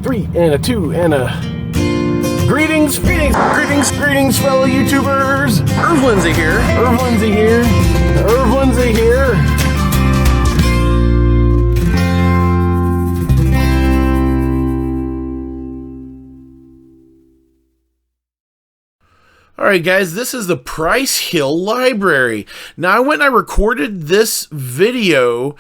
3 and a 2 and a... Greetings, fellow YouTubers! Irv Lindsay here. Alright guys, this is the Price Hill Library. Now I went and I recorded this video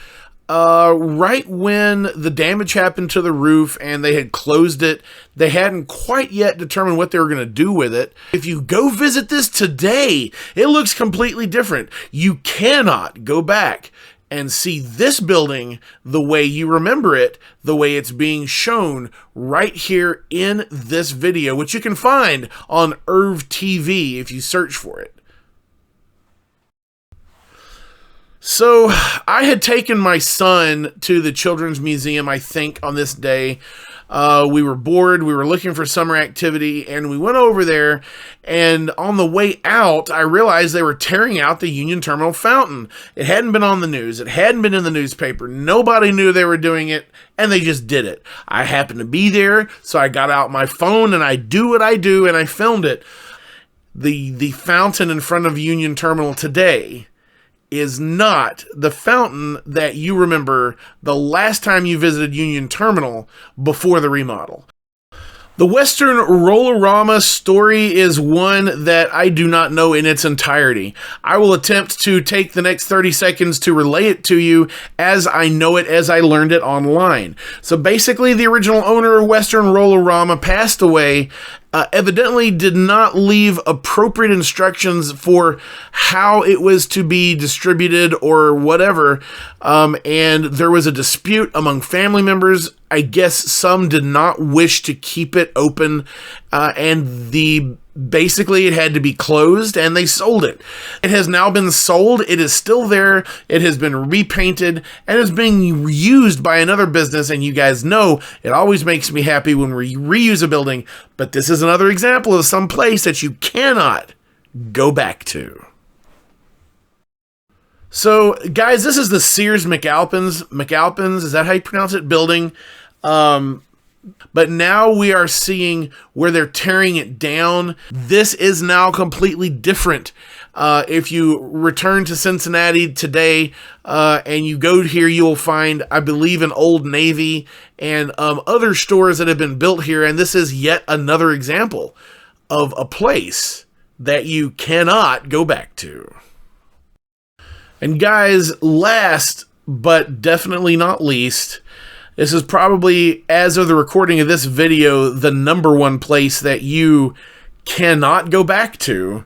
right when the damage happened to the roof and they had closed it. They hadn't quite yet determined what they were going to do with it. If you go visit this today, it looks completely different. You cannot go back and see this building the way you remember it, the way it's being shown right here in this video, which you can find on Irv TV if you search for it. So I had taken my son to the Children's Museum, I think, on this day. We were bored, we were looking for summer activity, and we went over there, and on the way out, I realized they were tearing out the Union Terminal fountain. It hadn't been on the news, it hadn't been in the newspaper, nobody knew they were doing it, and they just did it. I happened to be there, so I got out my phone, and I do what I do, and I filmed it. The fountain in front of Union Terminal today is not the fountain that you remember the last time you visited Union Terminal before the remodel. The Western Roll-O-Rama story is one that I do not know in its entirety. I will attempt to take the next 30 seconds to relay it to you as I know it, as I learned it online. So basically, the original owner of Western Roll-O-Rama passed away, evidently did not leave appropriate instructions for how it was to be distributed or whatever, and there was a dispute among family members. I guess some did not wish to keep it open, and basically it had to be closed, and they sold it. It has now been sold. It is still there. It has been repainted and is being used by another business, and you guys know it always makes me happy when we reuse a building, but this is another example of some place that you cannot go back to. So, guys, this is the Sears McAlpins, is that how you pronounce it, building? But now we are seeing where they're tearing it down. This is now completely different. If you return to Cincinnati today and you go here, you will find, I believe, an Old Navy and other stores that have been built here. And this is yet another example of a place that you cannot go back to. And guys, last but definitely not least, this is probably, as of the recording of this video, the #1 place that you cannot go back to.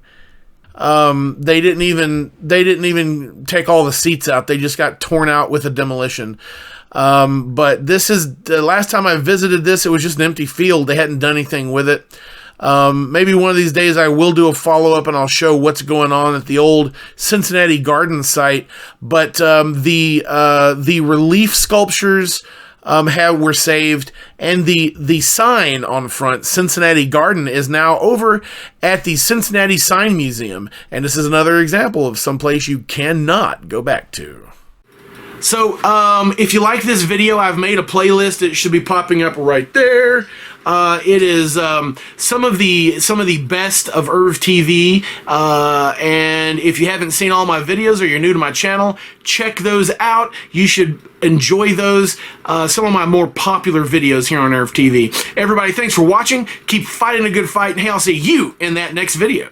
They didn't even take all the seats out. They just got torn out with a demolition. But this is the last time I visited this. It was just an empty field. They hadn't done anything with it. Maybe one of these days I will do a follow-up and I'll show what's going on at the old Cincinnati Garden site. But the relief sculptures were saved, and the sign on front, Cincinnati Garden, is now over at the Cincinnati Sign Museum. And this is another example of someplace you cannot go back to. So, if you like this video, I've made a playlist. It should be popping up right there. It is some of the best of Irv TV, and if you haven't seen all my videos or you're new to my channel, check those out. You should enjoy those. Some of my more popular videos here on Irv TV. Everybody, thanks for watching. Keep fighting a good fight, and hey, I'll see you in that next video.